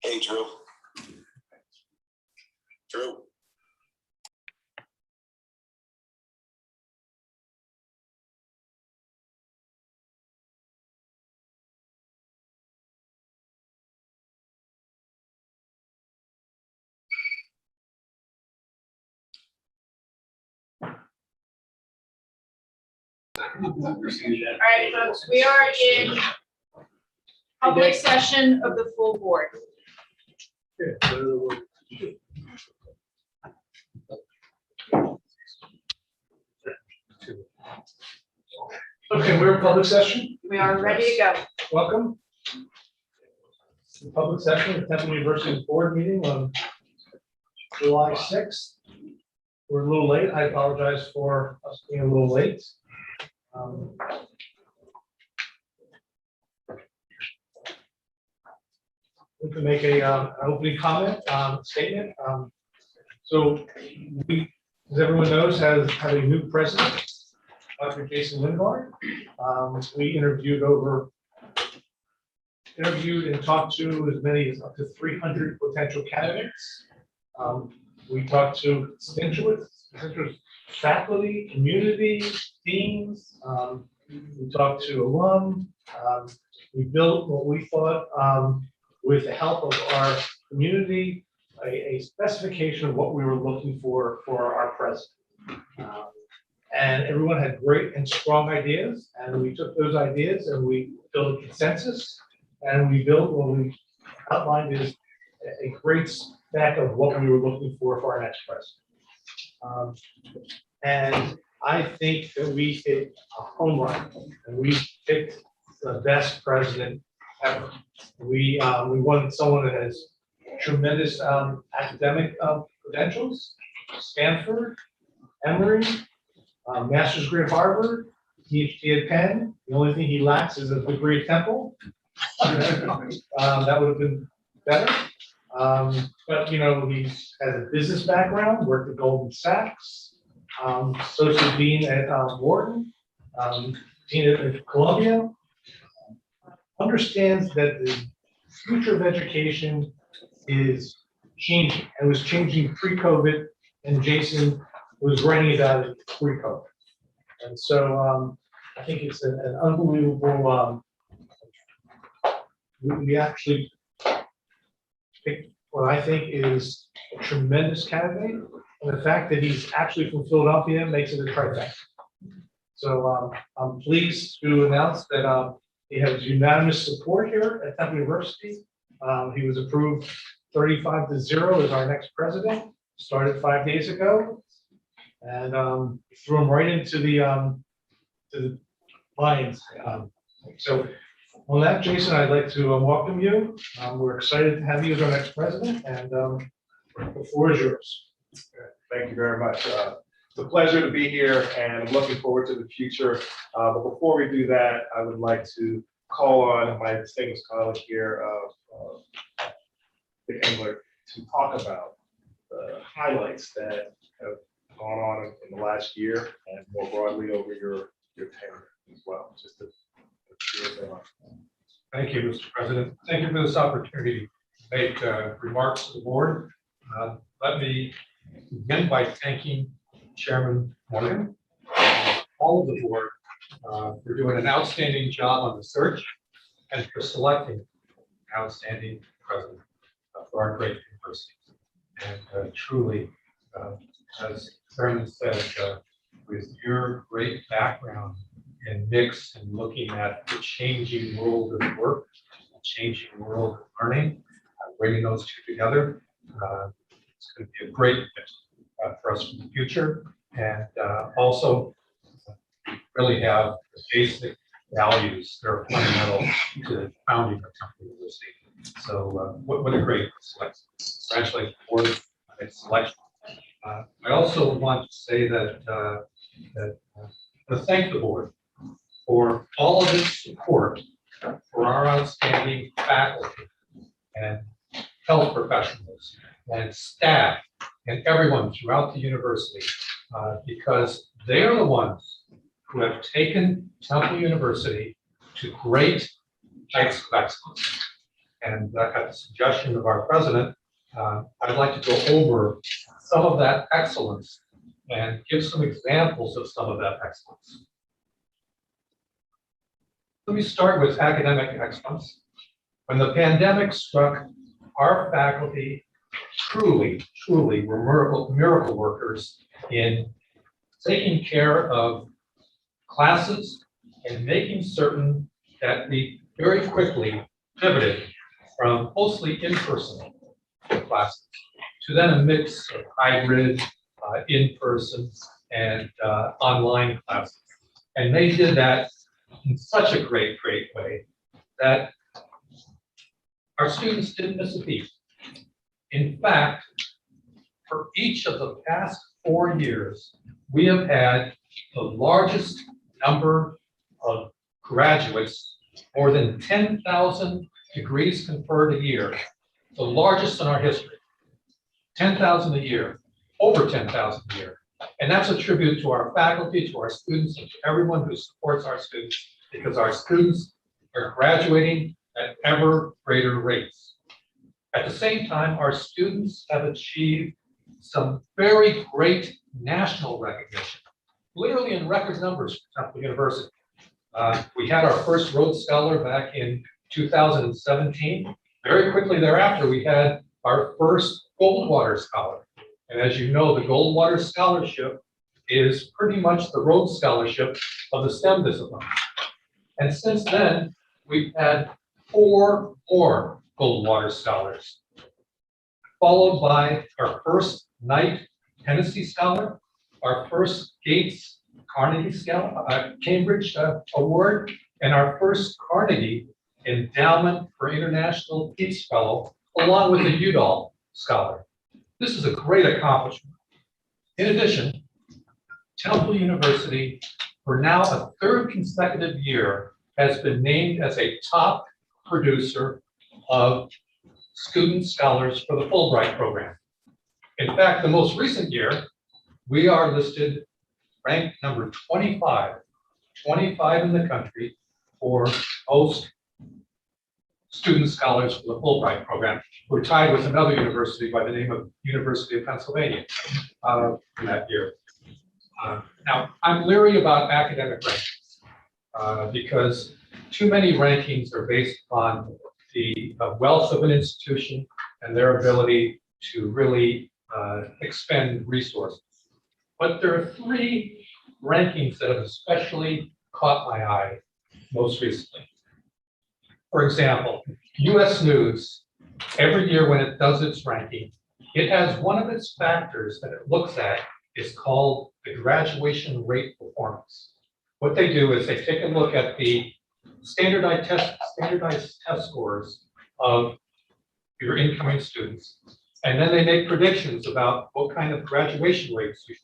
Hey, Drew. Drew. All right, folks, we are in public session of the full board. Okay, we're in public session. We are ready to go. Welcome. The public session of Temple University's board meeting on July 6th. We're a little late. I apologize for us being a little late. We can make an opening comment statement. So we, as everyone knows, have a new president, Dr. Jason Lingard. We interviewed and talked to as many as up to 300 potential candidates. We talked to constituents, faculty, community, teams. We talked to alum. We built what we thought, with the help of our community, a specification of what we were looking for our president. And everyone had great and strong ideas, and we took those ideas and we built a consensus, and we built what we outlined is a great stack of what we were looking for our next president. And I think that we hit a home run, and we picked the best president ever. We wanted someone that has tremendous academic credentials, Stanford, Emory, master's degree at Harvard, PhD at Penn. The only thing he lacks is a degree at Temple. That would have been better. But you know, he has a business background, worked at Goldman Sachs, associate dean at Wharton, dean at Columbia. Understands that the future of education is changing, and was changing pre-COVID, and Jason was writing about it pre-COVID. And so I think it's an unbelievable, we actually picked what I think is a tremendous candidate, and the fact that he's actually from Philadelphia makes it a trifecta. So I'm pleased to announce that he has unanimous support here at Temple University. He was approved 35-0 as our next president, started 5 days ago, and threw him right into the lions. So on that, Jason, I'd like to welcome you. We're excited to have you as our next president, and the floor is yours. Thank you very much. It's a pleasure to be here, and I'm looking forward to the future. But before we do that, I would like to call on my distinguished colleague here, Dick Engler, to talk about the highlights that have gone on in the last year and more broadly over your tenure as well. Just to Thank you, Mr. President. Thank you for this opportunity. make remarks to the board. Let me begin by thanking Chairman Morgan, all of the board for doing an outstanding job on the search and for selecting an outstanding president for our great university. And truly, as Chairman said, with your great background and mix and looking at the changing world of work, the changing world of learning, bringing those two together, it's going to be a great fit for us for the future. And also really have the basic values that are fundamental to the founding of Temple University. So what a great selection. Congratulations for its selection. I also want to say that to thank the board for all of its support for our outstanding faculty and health professionals and staff and everyone throughout the university, because they are the ones who have taken Temple University to great heights of excellence. And at the suggestion of our president, I'd like to go over some of that excellence and give some examples of some of that excellence. Let me start with academic excellence. When the pandemic struck, our faculty truly were miracle workers in taking care of classes and making certain that we very quickly pivoted from mostly in-person classes to then a mix of hybrid, in-person, and online classes. And they did that in such a great way that our students didn't miss a beat. In fact, for each of the past 4 years, we have had the largest number of graduates, more than 10,000 degrees conferred a year, the largest in our history. 10,000 a year, over 10,000 a year. And that's a tribute to our faculty, to our students, and to everyone who supports our students, because our students are graduating at ever greater rates. At the same time, our students have achieved some very great national recognition, literally in record numbers for Temple University. We had our first Rhodes Scholar back in 2017. Very quickly thereafter, we had our first Goldwater Scholar. And as you know, the Goldwater Scholarship is pretty much the Rhodes Scholarship of the STEM discipline. And since then, we've had 4 more Goldwater Scholars, followed by our first Knight Tennessee Scholar, our first Gates Carnegie Scholar, Cambridge Award, and our first Carnegie Endowment for International Peace Fellow, along with a Udall Scholar. This is a great accomplishment. In addition, Temple University, for now a 3rd consecutive year, has been named as a top producer of student scholars for the Fulbright program. In fact, the most recent year, we are listed ranked number 25 in the country for most student scholars for the Fulbright program. We're tied with another university by the name of University of Pennsylvania in that year. Now, I'm leery about academic rankings because too many rankings are based on the wealth of an institution and their ability to really expend resources. But there are 3 rankings that have especially caught my eye most recently. For example, US News, every year when it does its ranking, it has one of its factors that it looks at is called the graduation rate performance. What they do is they take a look at the standardized test scores of your incoming students, and then they make predictions about what kind of graduation rates you should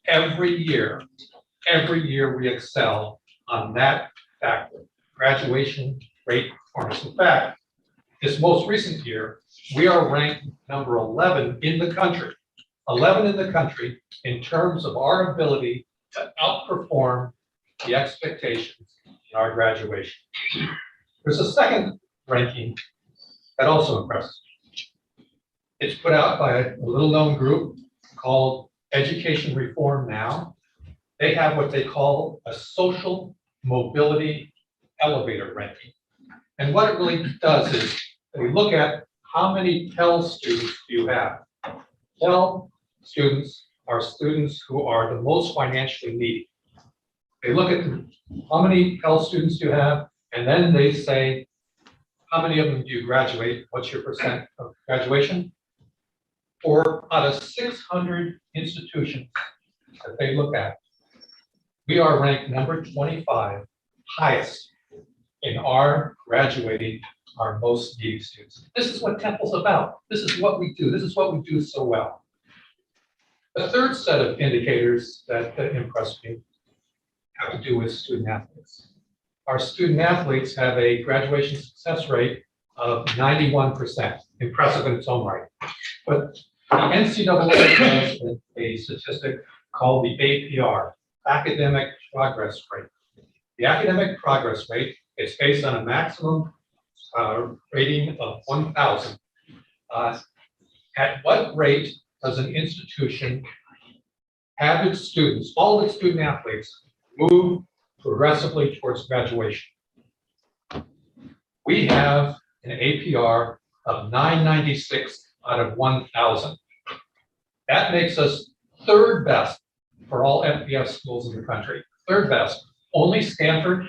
have. Every year we excel on that factor, graduation rate performance. In fact, this most recent year, we are ranked number 11 in the country, 11 in the country in terms of our ability to outperform the expectations in our graduation. There's a second ranking That also impresses me. It's put out by a little-known group called Education Reform Now. They have what they call a social mobility elevator ranking. And what it really does is they look at how many Pell students do you have. Pell students are students who are the most financially needy. They look at how many Pell students do you have, and then they say, how many of them do you graduate? What's your percent of graduation? Or out of 600 institutions that they look at, we are ranked number 25, highest in our graduating our most needy students. This is what Temple's about. This is what we do. This is what we do so well. The third set of indicators that impress me have to do with student athletes. Our student athletes have a graduation success rate of 91%, impressive in its own right. But the NCAA has a statistic called the APR, Academic Progress Rate. The academic progress rate is based on a maximum rating of 1,000. At what rate does an institution have its students, all its student athletes, move progressively towards graduation? We have an APR of 996 out of 1,000. That makes us third best for all FBS schools in the country. Third best. Only Stanford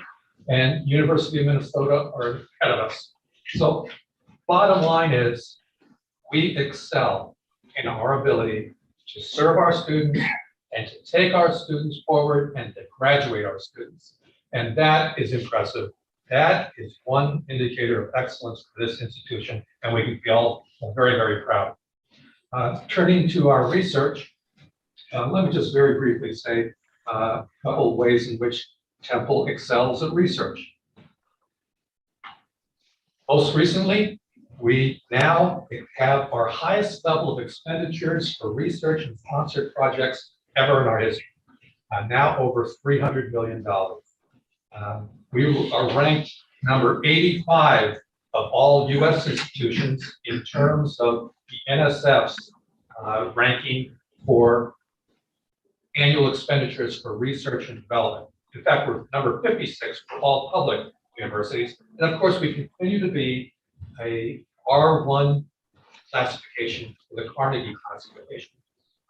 and University of Minnesota are ahead of us. So bottom line is we excel in our ability to serve our students and to take our students forward and to graduate our students. And that is impressive. That is one indicator of excellence for this institution, and we can feel very, very proud. Turning to our research, let me just very briefly say a couple of ways in which Temple excels at research. Most recently, we now have our highest level of expenditures for research and sponsored projects ever in our history, now over $300 million. We are ranked number 85 of all US institutions in terms of the NSF's ranking for annual expenditures for research and development. In fact, we're number 56 for all public universities. And of course, we continue to be a R1 classification for the Carnegie classification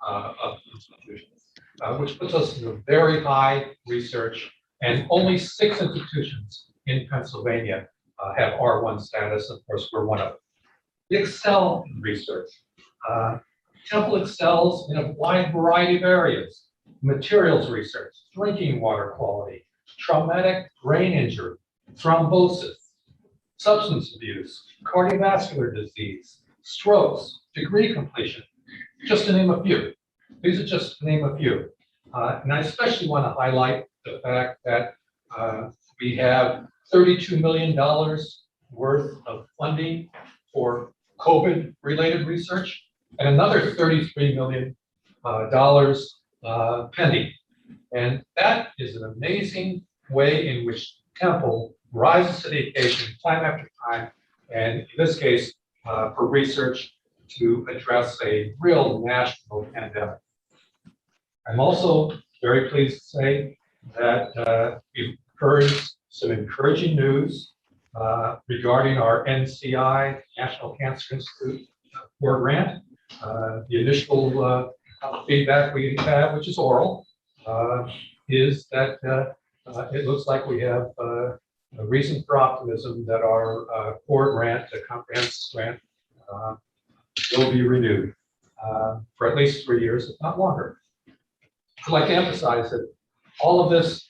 of institutions, which puts us in a very high research, and only 6 institutions in Pennsylvania have R1 status. Of course, we're one of them. We excel in research. Temple excels in a wide variety of areas: materials research, drinking water quality, traumatic brain injury, thrombosis, substance abuse, cardiovascular disease, strokes, degree completion, just to name a few. These are just to name a few. And I especially want to highlight the fact that we have $32 million worth of funding for COVID-related research, and another $33 million pending. And that is an amazing way in which Temple rises to the occasion time after time, and in this case, for research to address a real national pandemic. I'm also very pleased to say that we've heard some encouraging news regarding our NCI, National Cancer Institute, Board grant. The initial feedback we have, which is oral, is that it looks like we have a reason for optimism that our core grant, the comprehensive grant, will be renewed for at least 3 years, if not longer. I'd like to emphasize that all of this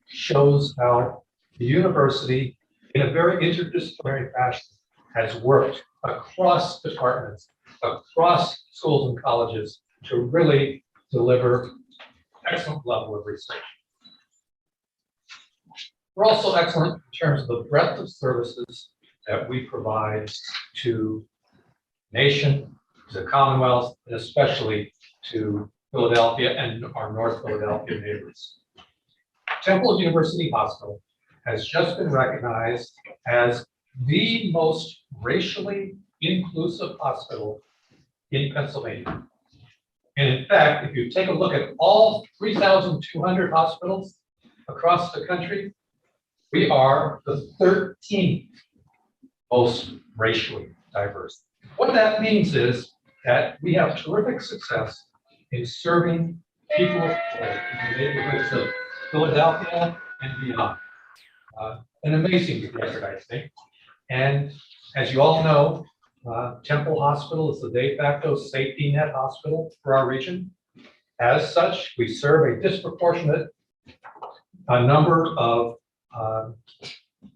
shows how the university, in a very interdisciplinary fashion, has worked across departments, across schools and colleges to really deliver excellent level of research. We're also excellent in terms of the breadth of services that we provide to nation, to the Commonwealth, and especially to Philadelphia and our North Philadelphia neighbors. Temple University Hospital has just been recognized as the most racially inclusive hospital in Pennsylvania. And in fact, if you take a look at all 3,200 hospitals across the country, we are the 13th most racially diverse. What that means is that we have terrific success in serving people of color in the neighborhoods of Philadelphia and beyond. An amazing record, I think. And as you all know, Temple Hospital is the de facto safety net hospital for our region. As such, we serve a disproportionate number of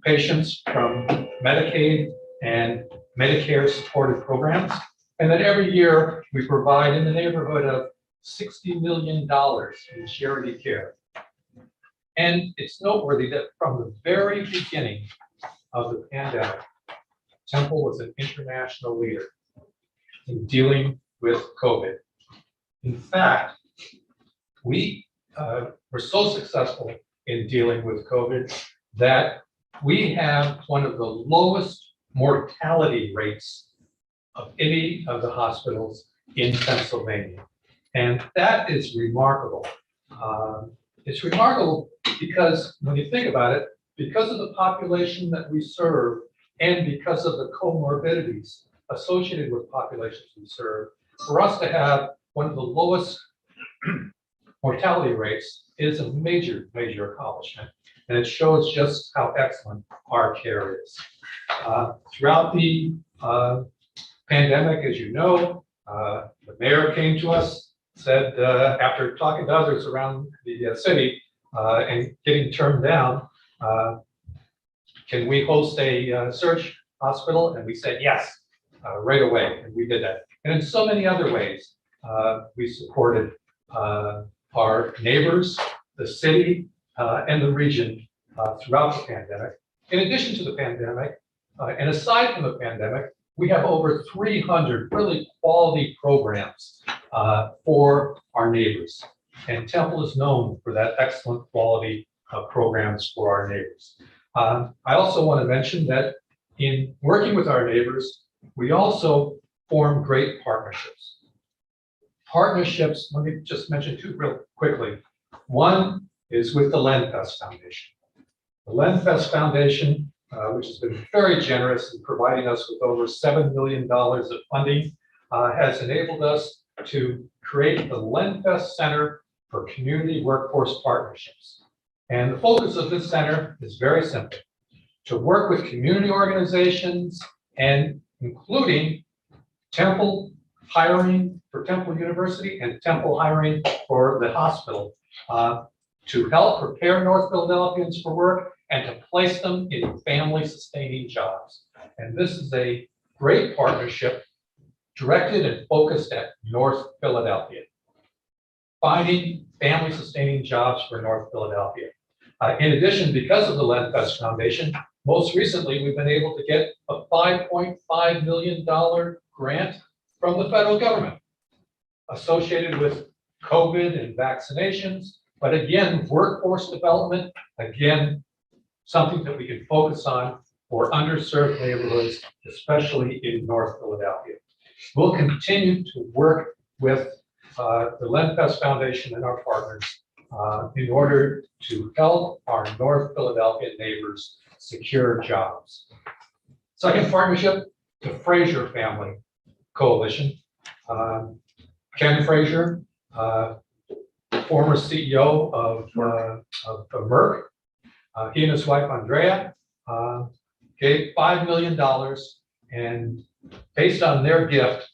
patients from Medicaid and Medicare supported programs. And then every year we provide in the neighborhood of $60 million in charity care. And it's noteworthy that from the very beginning of the pandemic, Temple was an international leader in dealing with COVID. In fact, we were so successful in dealing with COVID that we have one of the lowest mortality rates of any of the hospitals in Pennsylvania. And that is remarkable. It's remarkable because when you think about it, because of the population that we serve and because of the comorbidities associated with populations we serve, for us to have one of the lowest mortality rates is a major, major accomplishment. And it shows just how excellent our care is. Throughout the pandemic, as you know, the mayor came to us, said after talking to others around the city and getting turned down, can we host a surge hospital? And we said yes, right away, and we did that. And in so many other ways, we supported our neighbors, the city, and the region throughout the pandemic. In addition to the pandemic, and aside from the pandemic, we have over 300 really quality programs for our neighbors. And Temple is known for that excellent quality of programs for our neighbors. I also want to mention that in working with our neighbors, we also form great partnerships. Partnerships, let me just mention two real quickly. One is with the Lenfest Foundation. The Lenfest Foundation, which has been very generous in providing us with over $7 million of funding, has enabled us to create the Lenfest Center for Community Workforce Partnerships. And the focus of this center is very simple: to work with community organizations and including Temple hiring for Temple University and Temple hiring for the hospital to help prepare North Philadelphians for work and to place them in family-sustaining jobs. And this is a great partnership directed and focused at North Philadelphia, finding family-sustaining jobs for North Philadelphia. In addition, because of the Lenfest Foundation, most recently, we've been able to get a $5.5 million grant from the federal government associated with COVID and vaccinations. But again, workforce development, again, something that we can focus on for underserved neighborhoods, especially in North Philadelphia. We'll continue to work with the Lenfest Foundation and our partners in order to help our North Philadelphia neighbors secure jobs. Second partnership, the Fraser Family Coalition. Ken Fraser, former CEO of Merck, he and his wife Andrea gave $5 million, and based on their gift,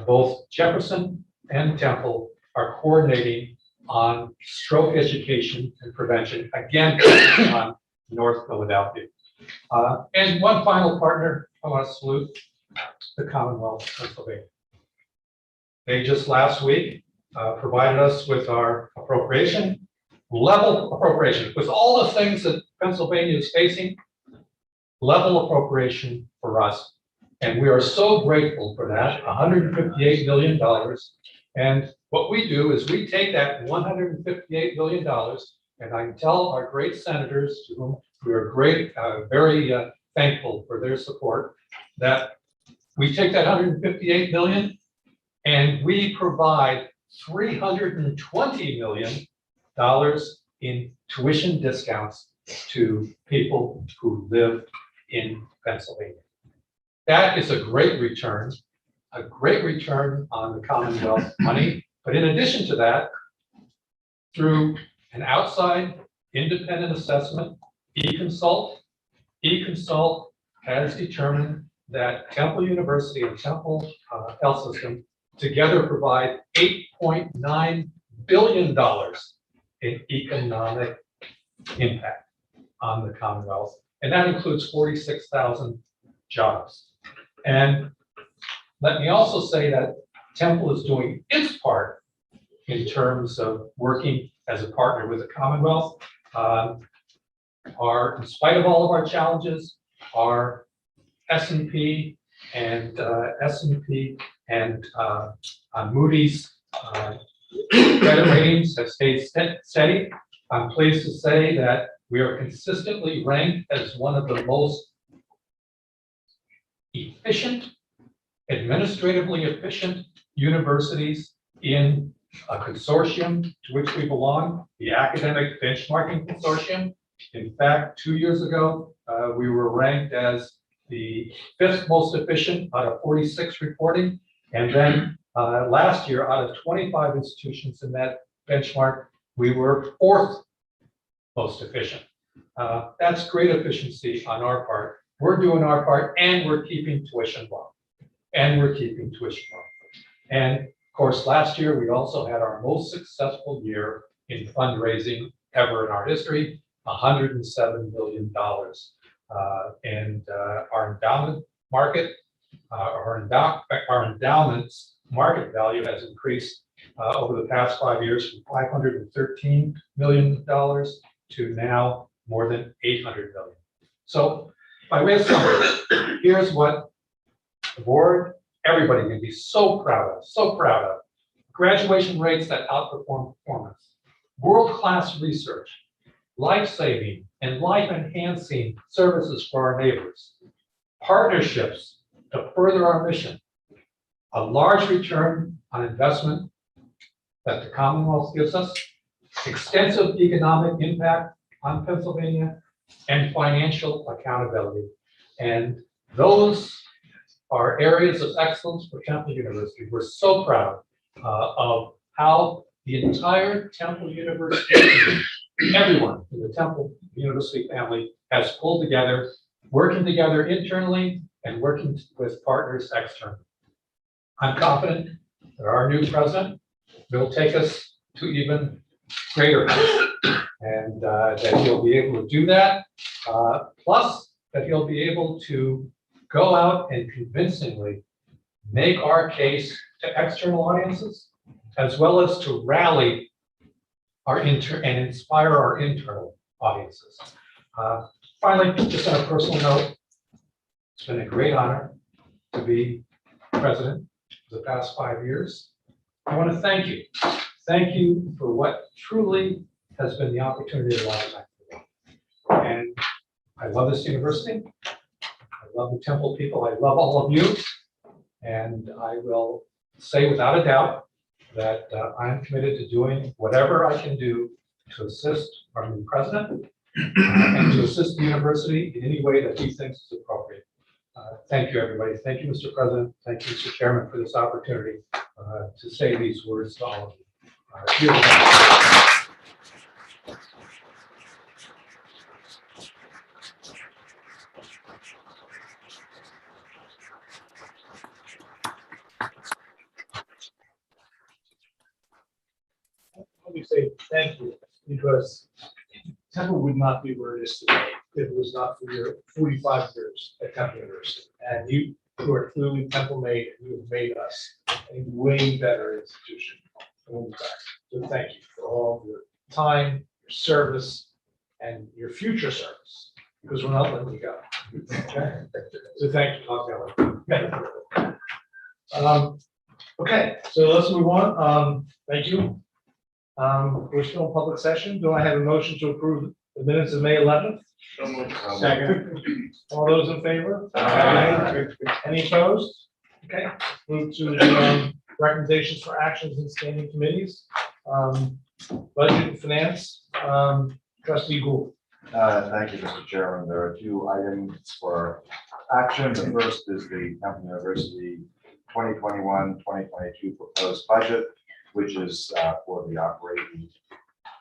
both Jefferson and Temple are coordinating on stroke education and prevention, again, on North Philadelphia. And one final partner I want to salute, the Commonwealth of Pennsylvania. They just last week provided us with our level appropriation, with all the things that Pennsylvania is facing, level appropriation for us. And we are so grateful for that, $158 million. And what we do is we take that $158 million, and I can tell our great senators, to whom we are very thankful for their support, that we take that 158 million and we provide $320 million in tuition discounts to people who live in Pennsylvania. That is a great return on the Commonwealth money. But in addition to that, through an outside independent assessment, eConsult has determined that Temple University and Temple Health System together provide $8.9 billion in economic impact on the Commonwealth. And that includes 46,000 jobs. And let me also say that Temple is doing its part in terms of working as a partner with the Commonwealth. In spite of all of our challenges, our S&P and Moody's credit ratings have stayed steady. I'm pleased to say that we are consistently ranked as one of the most efficient, administratively efficient universities in a consortium to which we belong, the Academic Benchmarking Consortium. In fact, 2 years ago, we were ranked as the 5th most efficient out of 46 reporting. And then last year, out of 25 institutions in that benchmark, we were 4th most efficient. That's great efficiency on our part. We're doing our part, and we're keeping tuition low. And of course, last year, we also had our most successful year in fundraising ever in our history, $107 million. And our endowment market, our endowments market value has increased over the past 5 years from $513 million to now more than $800 million. So by way of summary, here's what the board, everybody can be so proud of. Graduation rates that outperform performance, world-class research, life-saving and life-enhancing services for our neighbors, partnerships to further our mission, a large return on investment that the Commonwealth gives us, extensive economic impact on Pennsylvania, and financial accountability. And those are areas of excellence for Temple University. We're so proud of how the entire Temple University, everyone in the Temple University family has pulled together, working together internally and working with partners externally. I'm confident that our new president will take us to even greater heights, and that he'll be able to do that. Plus, that he'll be able to go out and convincingly make our case to external audiences, as well as to rally our and inspire our internal audiences. Finally, just on a personal note, it's been a great honor to be president for the past 5 years. I want to thank you. Thank you for what truly has been the opportunity of a lifetime for me. And I love this university. I love the Temple people. I love all of you. And I will say without a doubt that I'm committed to doing whatever I can do to assist our new president and to assist the university in any way that he thinks is appropriate. Thank you, everybody. Thank you, Mr. President. Thank you, Mr. Chairman, for this opportunity to say these words to all of you. Let me say thank you, because Temple would not be where it is today if it was not for your 45 years at Temple University. And you are clearly Temple made, and you have made us a way better institution. So thank you for all of your time, your service, and your future service, because we're not letting you go. Okay? So thank you. Okay, so let's move on. Thank you. We're still in public session. Do I have a motion to approve the minutes of May 11th? Second. All those in favor? Aye. Any opposed? Okay, move to the recommendations for actions in standing committees. Budget and finance, trustee Gould. Thank you, Mr. Chairman. There are two items for action. The first is the Temple University 2021-2022 proposed budget, which is for the operating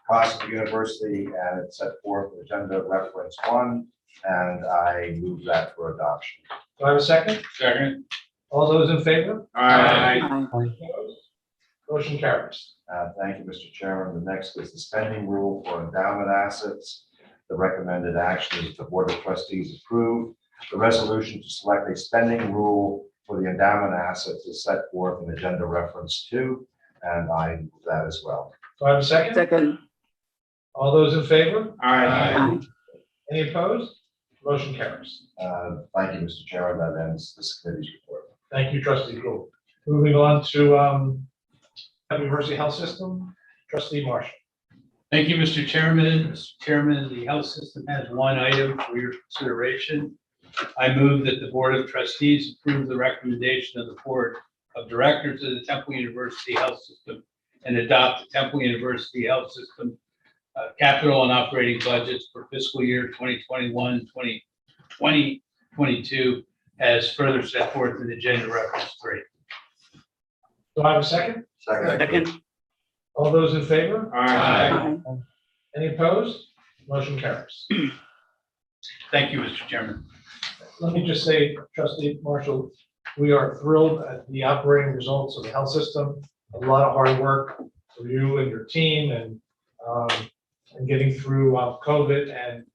cost of the university, and it's set forth in agenda reference 1, and I move that for adoption. Do I have a second? Second. All those in favor? Aye. Opposed? Motion carries. Thank you, Mr. Chairman. The next is the spending rule for endowment assets. The recommended action is the Board of Trustees approve the resolution to select a spending rule for the endowment assets is set forth in agenda reference 2, and I move that as well. Do I have a second? Second. All those in favor? Aye. Any opposed? Motion carries. Thank you, Mr. Chairman. That ends this committee's report. Thank you, trustee Gould. Moving on to University Health System, trustee Marshall. Thank you, Mr. Chairman. Mr. Chairman, the health system has one item for your consideration. I move that the Board of Trustees approve the recommendation of the Board of Directors of the Temple University Health System and adopt the Temple University Health System capital and operating budgets for fiscal year 2021, 2022 as further set forth in agenda reference 3. Do I have a second? Second. All those in favor? Aye. Any opposed? Motion carries. Thank you, Mr. Chairman. Let me just say, trustee Marshall, we are thrilled at the operating results of the health system. A lot of hard work for you and your team and getting through COVID and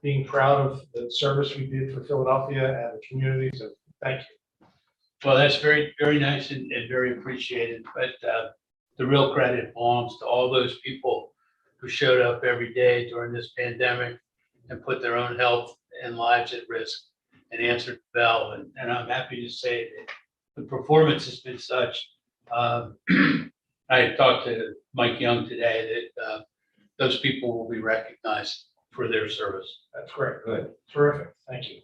being proud of the service we did for Philadelphia and the community. So thank you. Well, that's very, very nice and very appreciated, but the real credit belongs to all those people who showed up every day during this pandemic and put their own health and lives at risk and answered the bell. And I'm happy to say that the performance has been such. I talked to Mike Young today that those people will be recognized for their service. That's great. Good. Terrific. Thank you.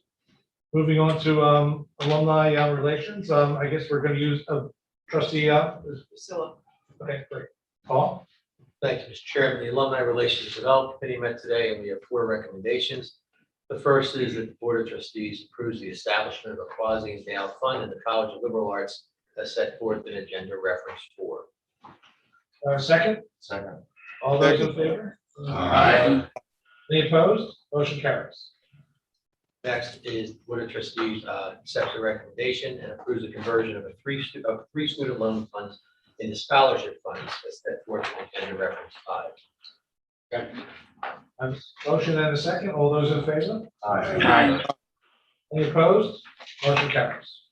Moving on to alumni relations. I guess we're going to use trustee. Priscilla. Okay, great. Paul? Thank you, Mr. Chairman. The Alumni Relations Development Committee met today, and we have 4 recommendations. The first is that the Board of Trustees approves the establishment of a quasi-endowed fund in the College of Liberal Arts as set forth in agenda reference 4. Second? Second. All those in favor? Aye. Any opposed? Motion carries. Next is the Board of Trustees accepts the recommendation and approves the conversion of 3 student loan funds into scholarship funds as set forth in agenda reference 5. Motion and a second. All those in favor? Aye. Any opposed? Motion carries.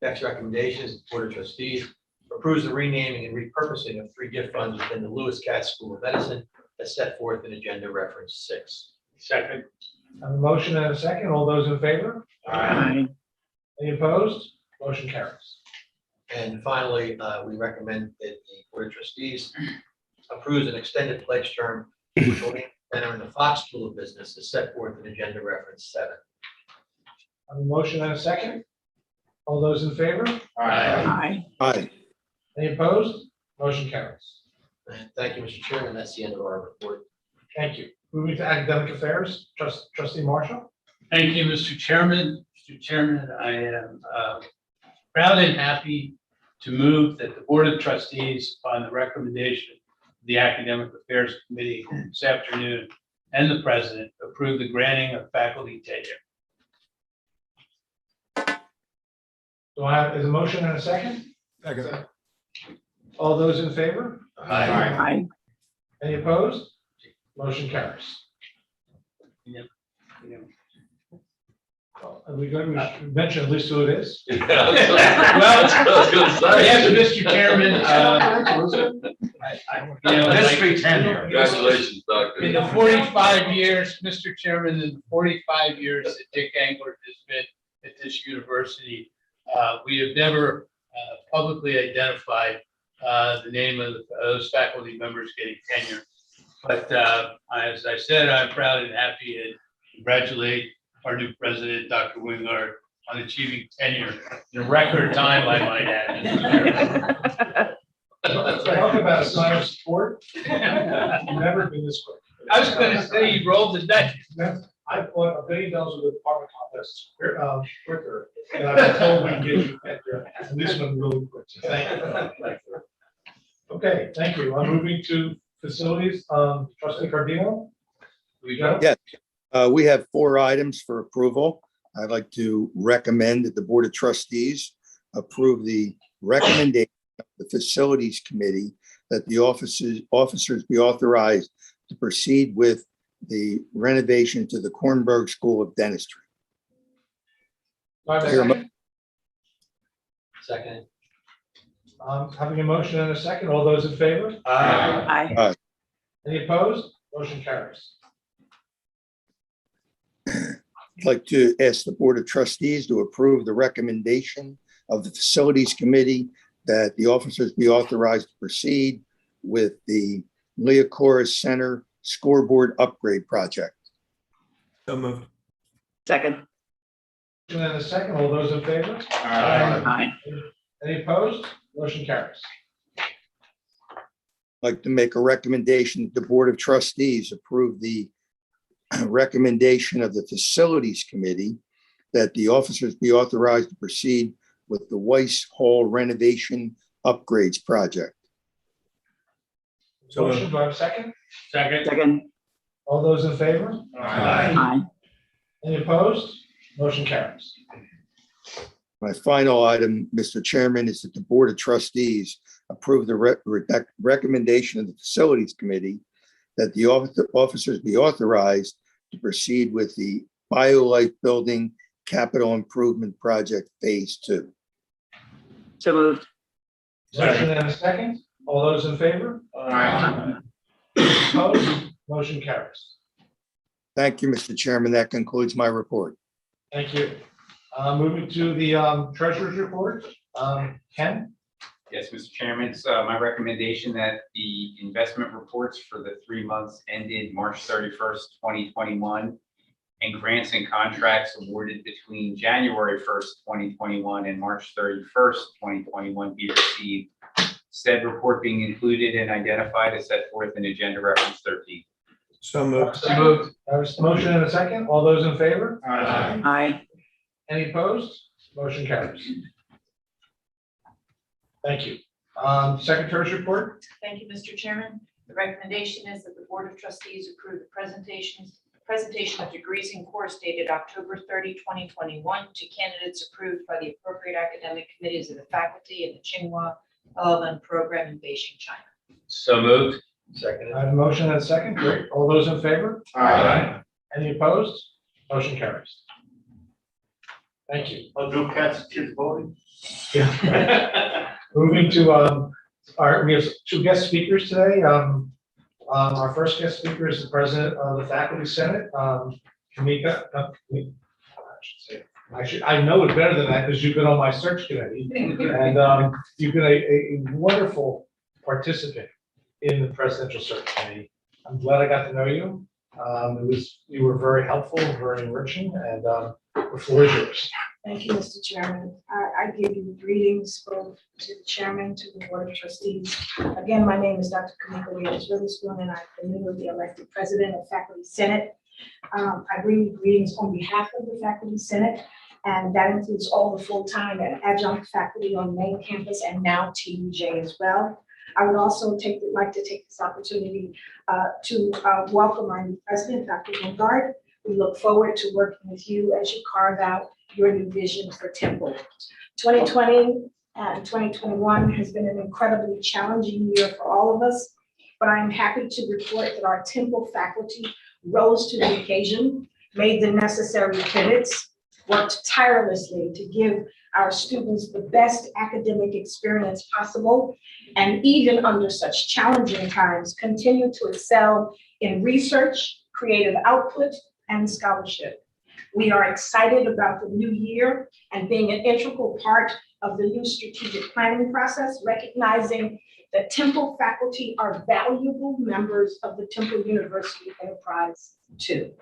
Next recommendation is the Board of Trustees approves the renaming and repurposing of 3 gift funds within the Lewis Katz School of Medicine as set forth in agenda reference 6. Second. I have a motion and a second. All those in favor? Aye. Any opposed? Motion carries. And finally, we recommend that the Board of Trustees approves an extended pledge term which will enter in the Fox School of Business as set forth in agenda reference 7. I have a motion and a second. All those in favor? Aye. Any opposed? Motion carries. And thank you, Mr. Chairman. That's the end of our report. Thank you. Moving to academic affairs, trustee Marshall. Thank you, Mr. Chairman. Mr. Chairman, I am proud and happy to move that the Board of Trustees, upon the recommendation of the Academic Affairs Committee this afternoon and the President, approve the granting of faculty tenure. Do I have, is a motion and a second? Second. All those in favor? Aye. Any opposed? Motion carries. Are we going to mention at least who it is? Well, yes, Mr. Chairman, History tenure. Congratulations, Doctor. in the 45 years, Mr. Chairman, in the 45 years that Dick Englert has been at this university, we have never publicly identified the name of those faculty members getting tenure. But as I said, I'm proud and happy and congratulate our new president, Dr. Wingard, on achieving tenure in record time, I might add. Mr. Talk about a sign of support. You've never been this quick. I was gonna say, you rolled the dice. I bought $1 billion with the apartment complex quicker, and I've been told we can get you at there, and this one really quick. So thank you. Okay, thank you. I'm moving to facilities. Trustee Cardino? We got it? Yeah. We have 4 items for approval. I'd like to recommend that the Board of Trustees approve the recommendation of the Facilities Committee that the officers be authorized to proceed with the renovation to the Kornberg School of Dentistry. Do I have a Here, second? Second. Having a motion and a second, all those in favor? Aye. Any opposed? Motion carries. I'd like to ask the Board of Trustees to approve the recommendation of the Facilities Committee that the officers be authorized to proceed with the Leocoris Center scoreboard upgrade project. Second. Motion and a second, all those in favor? Aye. Any opposed? Motion carries. I'd like to make a recommendation that the Board of Trustees approve the recommendation of the Facilities Committee that the officers be authorized to proceed with the Weiss Hall renovation upgrades project. Motion, do I have a second? Second. All those in favor? Aye. Any opposed? Motion carries. My final item, Mr. Chairman, is that the Board of Trustees approve the recommendation of the Facilities Committee that the officers be authorized to proceed with the BioLife Building Capital Improvement Project Phase 2. So moved. Motion and a second. All those in favor? Opposed? Motion carries. Thank you, Mr. Chairman. That concludes my report. Thank you. Moving to the treasurer's report. Ken? Yes, Mr. Chairman, it's my recommendation that the investment reports for the 3 months ended March 31st, 2021, and grants and contracts awarded between January 1st, 2021 and March 31st, 2021 be received. Said report being included and identified as set forth in Agenda Reference 13. So moved. There's a motion and a second. All those in favor? Aye. Any opposed? Motion carries. Thank you. Secretary's report. Thank you, Mr. Chairman. The recommendation is that the Board of Trustees approve the presentation of degrees and course dated October 30, 2021 to candidates approved by the appropriate academic committees of the faculty in the Tsinghua LLM program in Beijing, China. So moved. I have a motion and a second. Great. All those in favor? Any opposed? Motion carries. Thank you. No cats, kids voting. Moving to we have 2 guest speakers today. Our first guest speaker is the president of the Faculty Senate, Kamika. I know it better than that because you've been on my search committee, and you've been a wonderful participant in the presidential search committee. I'm glad I got to know you. You were very helpful, very enriching, and the floor is yours. Thank you, Mr. Chairman. I give you greetings both to the chairman, to the Board of Trustees. Again, my name is Dr. Kamika Witherspoon, and I'm the newly elected president of Faculty Senate. I bring you greetings on behalf of the Faculty Senate, and that includes all the full-time and adjunct faculty on main campus and now TUJ as well. I would also like to take this opportunity to welcome our new president, Dr. Wingard. We look forward to working with you as you carve out your new vision for Temple. 2020 and 2021 has been an incredibly challenging year for all of us, but I'm happy to report that our Temple faculty rose to the occasion, made the necessary pivots, worked tirelessly to give our students the best academic experience possible, and even under such challenging times, continue to excel in research, creative output, and scholarship. We are excited about the new year and being an integral part of the new strategic planning process, recognizing that Temple faculty are valuable members of the Temple University enterprise too.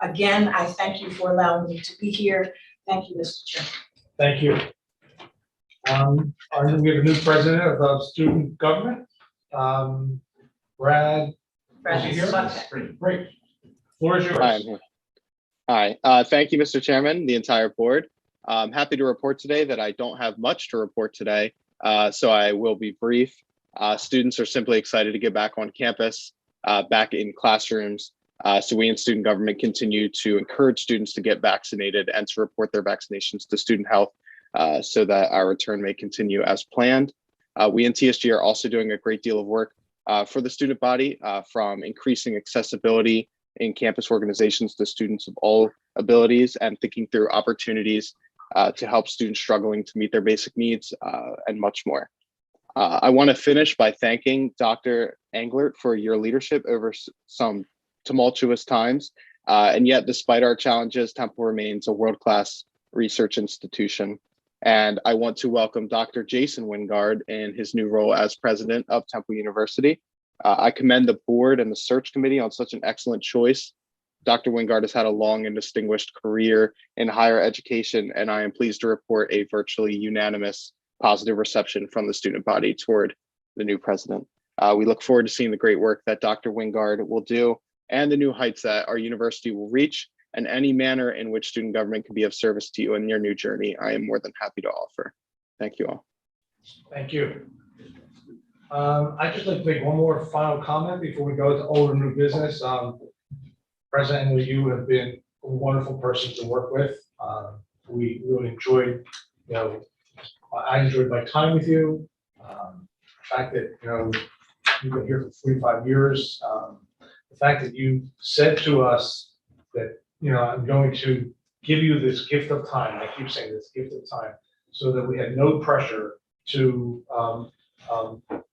Again, I thank you for allowing me to be here. Thank you, Mr. Chairman. Thank you. We have a new president of student government. Brad, is he here? Great. Floor is yours. Hi, I'm here. Hi, thank you, Mr. Chairman, the entire board. I'm happy to report today that I don't have much to report today, so I will be brief. Students are simply excited to get back on campus, back in classrooms. So we in student government continue to encourage students to get vaccinated and to report their vaccinations to student health so that our return may continue as planned. We in TSG are also doing a great deal of work for the student body, from increasing accessibility in campus organizations to students of all abilities and thinking through opportunities to help students struggling to meet their basic needs and much more. I want to finish by thanking Dr. Englert for your leadership over some tumultuous times. And yet, despite our challenges, Temple remains a world-class research institution. And I want to welcome Dr. Jason Wingard in his new role as president of Temple University. I commend the board and the search committee on such an excellent choice. Dr. Wingard has had a long and distinguished career in higher education, and I am pleased to report a virtually unanimous positive reception from the student body toward the new president. We look forward to seeing the great work that Dr. Wingard will do and the new heights that our university will reach, and any manner in which student government can be of service to you in your new journey, I am more than happy to offer. Thank you all. Thank you. I'd just like to make one more final comment before we go to old and new business. President, you have been a wonderful person to work with. We really enjoyed, I enjoyed my time with you. The fact that, you've been here for 45 years. The fact that you said to us that, I'm going to give you this gift of time. I keep saying this gift of time, so that we had no pressure to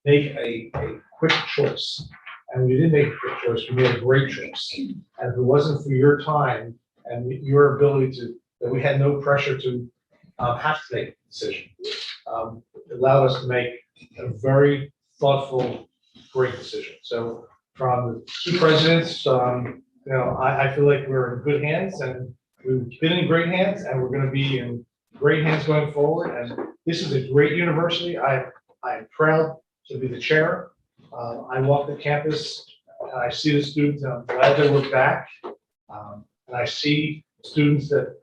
make a quick choice. And we didn't make a quick choice, we made a great choice. And if it wasn't for your time and your ability that we had no pressure to have to make a decision. It allowed us to make a very thoughtful, great decision. So from the two presidents, I feel like we're in good hands, and we've been in great hands, and we're going to be in great hands going forward. And this is a great university. I am proud to be the chair. I walk the campus and I see the students, and I'm glad that we're back. And I see students that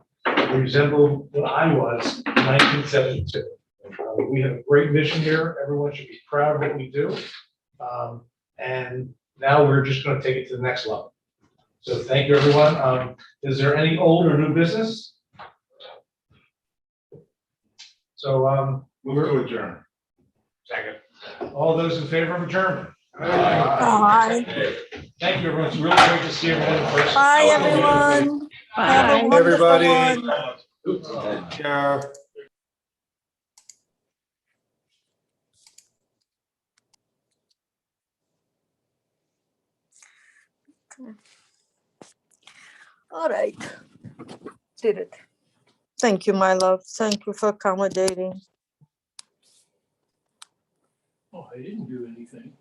resemble what I was in 1972. We have a great mission here. Everyone should be proud of what we do. And now we're just going to take it to the next level. So thank you, everyone. Is there any old or new business? So Move to adjourn. second. All those in favor of adjournment? Aye. Thank you, everyone. It's really great to see everyone in person. Bye, everyone. Have a Bye. wonderful Everybody. one. Chair. All right. Did it. Thank you, my love. Thank you for accommodating. Oh, I didn't do anything.